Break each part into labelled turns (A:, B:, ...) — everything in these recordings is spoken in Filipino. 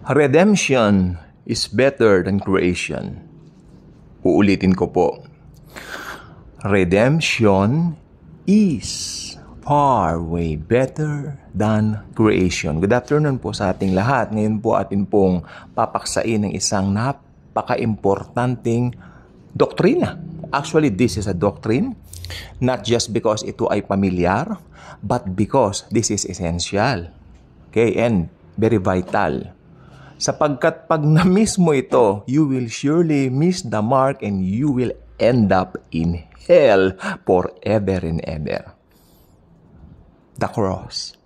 A: Redemption is better than creation. Uulitin ko po. Redemption is far way better than creation. Good afternoon po sa ating lahat. Ngayon po atin pong papaksain ng isang napaka-importanting doktrina. Actually, this is a doctrine, not just because ito ay pamilyar, but because this is essential. Okay, and very vital. Sapagkat pag na-miss mo ito, you will surely miss the mark and you will end up in hell forever and ever. The cross.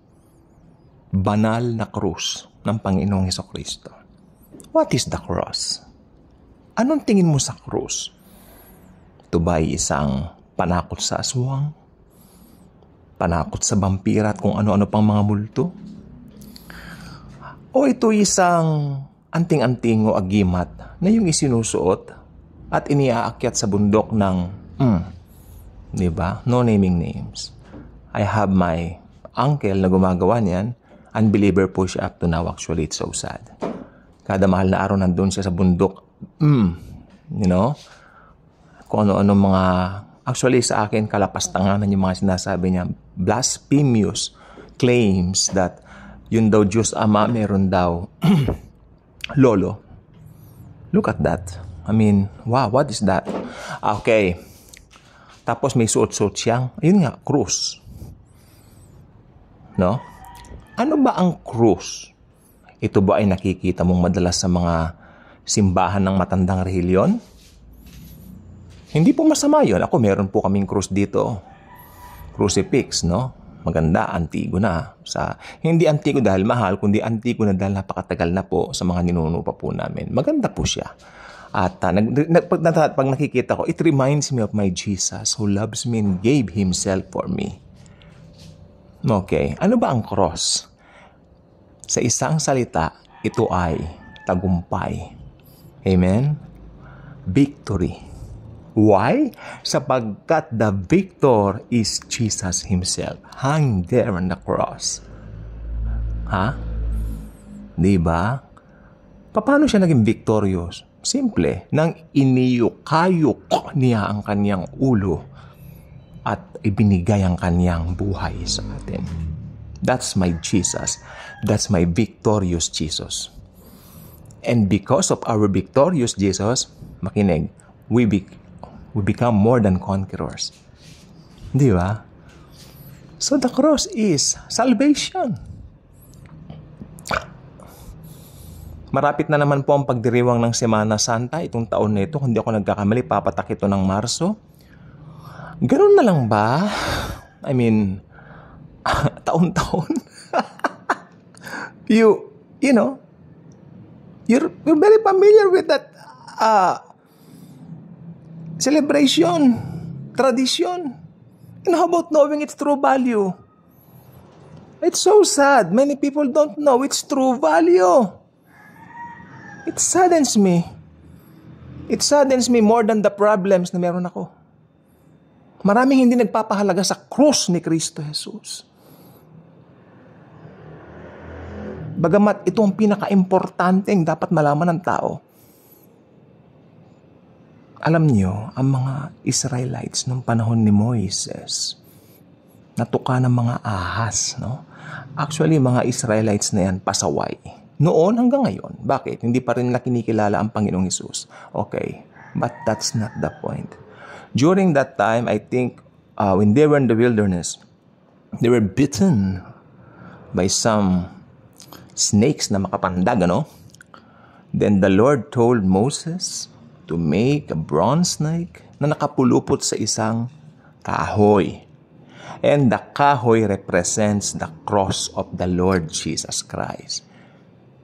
A: Banal na krus ng Panginoong Hesukristo. What is the cross? Anong tingin mo sa krus? Ito ba ay isang panakot sa aswang? Panakot sa vampira at kung ano-ano pang mga multo? O ito isang anting-anting o agimat na yung isinusuot at iniaakyat sa bundok ng, di ba? No naming names. I have my uncle na gumagawa niyan. Unbeliever po siya up to now. Actually, it's so sad. Kada mahal na araw nandun siya sa bundok. You know? Kung ano-ano mga... Actually, sa akin, kalapastanganan yung mga sinasabi niya. Blasphemous claims that yun daw Diyos Ama, meron daw lolo. Look at that. I mean, wow, what is that? Okay. Tapos may suot-suot siyang, ayun nga, krus. No? Ano ba ang krus? Ito ba ay nakikita mong madalas sa mga simbahan ng matandang relihiyon? Hindi po masama yun. Ako, meron po kaming krus dito. Crucifix, no? Maganda, antigo na. Hindi antigo dahil mahal, kundi antigo na dahil napakatagal na po sa mga ninuno pa po namin. Maganda po siya. At pag nakikita ko, it reminds me of my Jesus who loves me and gave Himself for me. Okay, ano ba ang cross? Sa isang salita, ito ay tagumpay. Amen? Victory. Why? Sapagkat the victor is Jesus Himself, hung there on the cross. Ha? Diba? Paano siya naging victorious? Simple, nang iniyukayuk niya ang kanyang ulo at ibinigay ang kanyang buhay sa atin. That's my Jesus. That's my victorious Jesus. And because of our victorious Jesus, makinig, we become more than conquerors. Di ba? So the cross is salvation. Marapit na naman po ang pagdiriwang ng Semana Santa itong taon na ito. Kung di ako nagkakamali, papatak ito ng Marso. Ganun na lang ba? I mean, taon-taon. You know, you're very familiar with that celebration, tradition. And how about knowing its true value? It's so sad. Many people don't know its true value. It saddens me. It saddens me more than the problems na meron ako. Maraming hindi nagpapahalaga sa krus ni Kristo Jesus. Bagamat ito ang pinaka-importanteng dapat malaman ng tao. Alam niyo, ang mga Israelites nung panahon ni Moises, natuka ng mga ahas, no? Actually, mga Israelites na yan, pasaway. Noon hanggang ngayon. Bakit? Hindi pa rin nila kinikilala ang Panginoong Hesus. Okay, but that's not the point. During that time, I think, when they were in the wilderness, they were bitten by some snakes na makapandag, ano? Then the Lord told Moses to make a bronze snake na nakapulupot sa isang kahoy. And the kahoy represents the cross of the Lord Jesus Christ.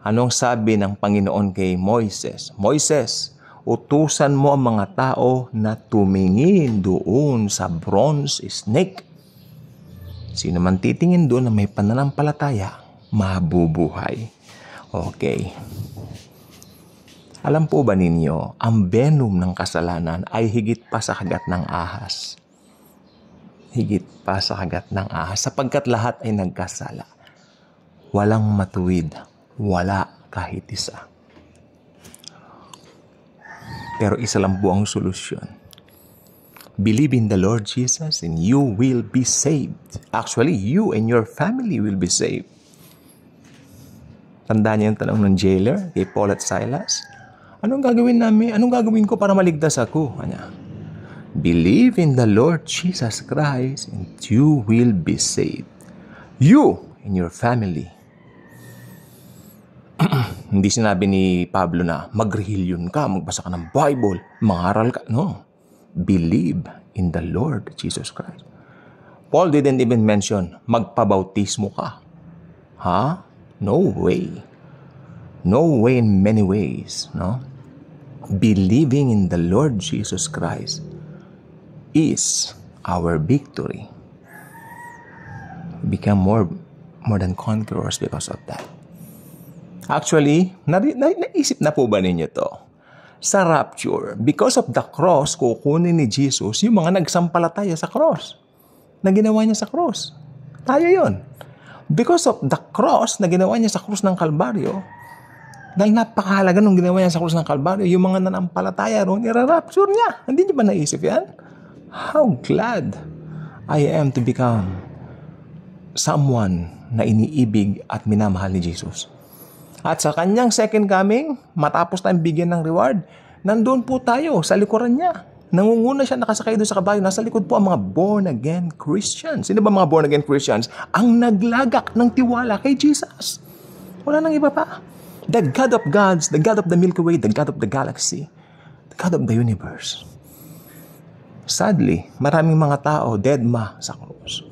A: Anong sabi ng Panginoon kay Moises? Moises, utusan mo ang mga tao na tumingin doon sa bronze snake. Sino man titingin doon na may pananampalataya, mabubuhay. Okay. Alam po ba ninyo, ang venom ng kasalanan ay higit pa sa kagat ng ahas. Higit pa sa kagat ng ahas, sapagkat lahat ay nagkasala. Walang matuwid, wala kahit isa. Pero isa lang po ang solusyon. Believe in the Lord Jesus and you will be saved. Actually, you and your family will be saved. Tandaan niyo yung tanong ng jailer kay Paul at Silas. Anong gagawin namin? Anong gagawin ko para maligtas ako? Kanya, believe in the Lord Jesus Christ and you will be saved. You and your family. Hindi sinabi ni Pablo na mag-religion ka, magbasa ka ng Bible, mangaral ka. No. Believe in the Lord Jesus Christ. Paul didn't even mention magpabautismo ka. Ha? No way. No way in many ways. No? Believing in the Lord Jesus Christ is our victory. We become more than conquerors because of that. Actually, naisip na po ba ninyo to? Sa rapture, because of the cross, kukunin ni Jesus yung mga nagsampalataya sa cross na ginawa niya sa cross. Tayo yon. Because of the cross na ginawa niya sa cross ng Kalbaryo, dahil napakahalaga nung ginawa niya sa cross ng Kalbaryo, yung mga nanampalataya roon, ira-rapture niya. Hindi niyo ba naisip yan? How glad I am to become someone na iniibig at minamahal ni Jesus. At sa kanyang second coming, matapos tayong bigyan ng reward, nandoon po tayo sa likuran niya. Nangunguna siya, nakasakay doon sa kabayo. Nasa likod po ang mga born-again Christians. Sino ba mga born-again Christians? Ang naglagak ng tiwala kay Jesus. Wala nang iba pa. The God of gods, the God of the Milky Way, the God of the galaxy, the God of the universe. Sadly, maraming mga tao deadma sa krus.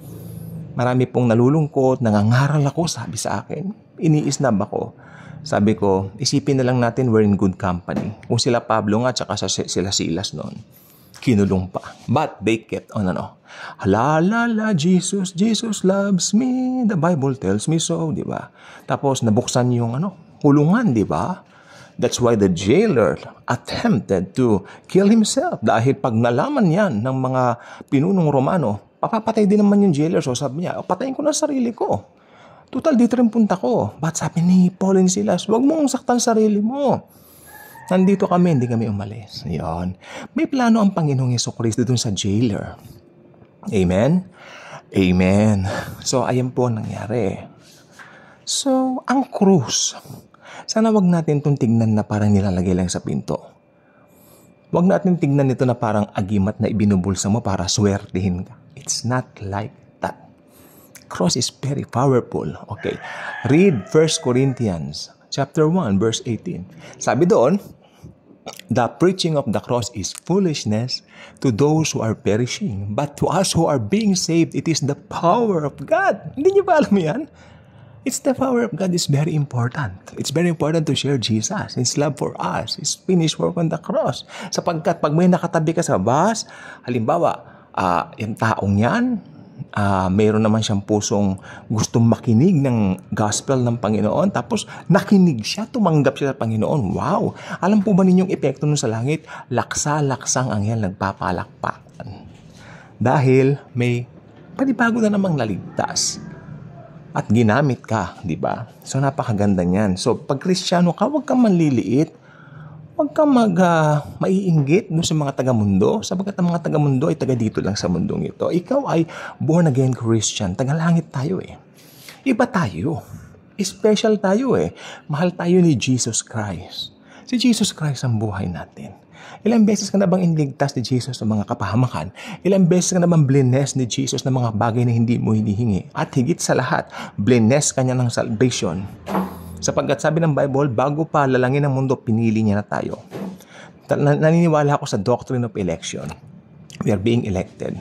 A: Marami pong nalulungkot, nangangaral ako, sabi sa akin. Iniisnab ako. Sabi ko, isipin na lang natin we're in good company. Kung sila Pablo nga, tsaka sila Silas noon, kinulong pa. But they kept on, la la la, Jesus loves me, the Bible tells me so, di ba? Tapos nabuksan yung kulungan, di ba? That's why the jailer attempted to kill himself. Dahil pag nalaman yan ng mga pinunong Romano, papapatay din naman yung jailer. So sabi niya, patayin ko na sarili ko. Total, dito rin punta ko. But sabi ni Paul and Silas, huwag mong saktan sarili mo. Nandito kami, hindi kami umalis. Yan. May plano ang Panginoong Jesucristo dun sa jailer. Amen? Amen. So, ayan po ang nangyari. So, ang krus. Sana wag natin itong tignan na parang nilalagay lang sa pinto. Wag natin tignan ito na parang agimat na ibinubulsa mo para swertihin ka. It's not like cross is very powerful. Okay. Read 1 Corinthians chapter 1 verse 18. Sabi doon, the preaching of the cross is foolishness to those who are perishing, but to us who are being saved, it is the power of God. Hindi niyo ba alam yan? It's the power of God is very important. It's very important to share Jesus, His love for us, His finished work on the cross. Sapagkat pag may nakatabi ka sa bus, halimbawa, yung taong yan, mayroon naman siyang pusong gustong makinig ng gospel ng Panginoon, tapos nakinig siya, tumanggap siya sa Panginoon. Wow! Alam po ba ninyong epekto nun sa langit? Laksa-laksang anghel nagpapalakpakan. Dahil may panibago na namang naligtas. At ginamit ka, di ba? So napakaganda niyan. So pag Kristiyano ka, huwag kang manliliit. Huwag kang maiinggit doon sa mga taga-mundo, sapagkat ang mga taga-mundo ay taga dito lang sa mundong ito. Ikaw ay born-again Christian. Taga-langit tayo eh. Iba tayo. Special tayo eh. Mahal tayo ni Jesus Christ. Si Jesus Christ ang buhay natin. Ilang beses ka na bang inligtas ni Jesus sa mga kapahamakan? Ilang beses ka na bang blines ni Jesus ng mga bagay na hindi mo hinihingi? At higit sa lahat, blines ka niya ng salvation. Sapagkat sabi ng Bible, bago pa lalangin ng mundo, pinili niya na tayo. Naniniwala ako sa doctrine of election. We are being elected.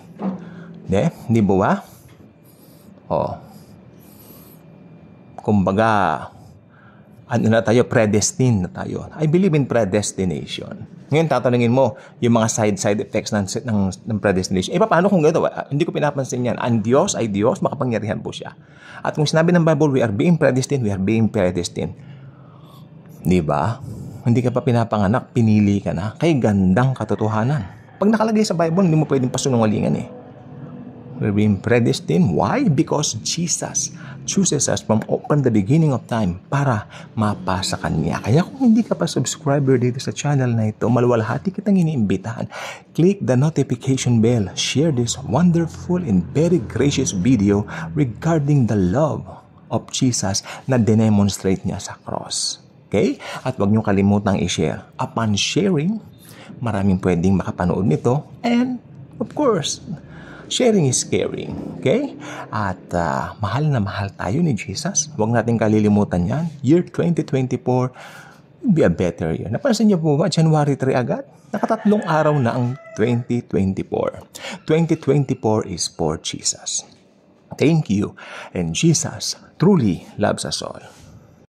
A: Hindi ba? Kumbaga, predestined na tayo. I believe in predestination. Ngayon, tatanungin mo, yung mga side effects ng predestination. Paano kung gano'n? Hindi ko pinapansin yan. Ang Diyos ay Diyos, makapangyarihan po siya. At kung sinabi ng Bible, we are being predestined, we are being predestined. Di ba? Hindi ka pa pinapanganak, pinili ka na. Kay gandang katotohanan. Pag nakalagay sa Bible, hindi mo pwedeng pasunungalingan eh. We're being predestined. Why? Because Jesus chooses us from the beginning of time para mapasa Kanya. Kaya kung hindi ka pa subscriber dito sa channel na ito, maluwalhati kitang iniimbitahan. Click the notification bell. Share this wonderful and very gracious video regarding the love of Jesus na demonstrate niya sa cross. Okay? At huwag niyo kalimutang i-share. Upon sharing, maraming pwedeng makapanood nito. And, of course, sharing is caring. Okay? At mahal na mahal tayo ni Jesus. Huwag natin kalilimutan yan. Year 2024 will be a better year. Napansin niyo po ba? January 3 agad? Nakatatlong araw na ang 2024. 2024 is for Jesus. Thank you. And Jesus truly loves us all.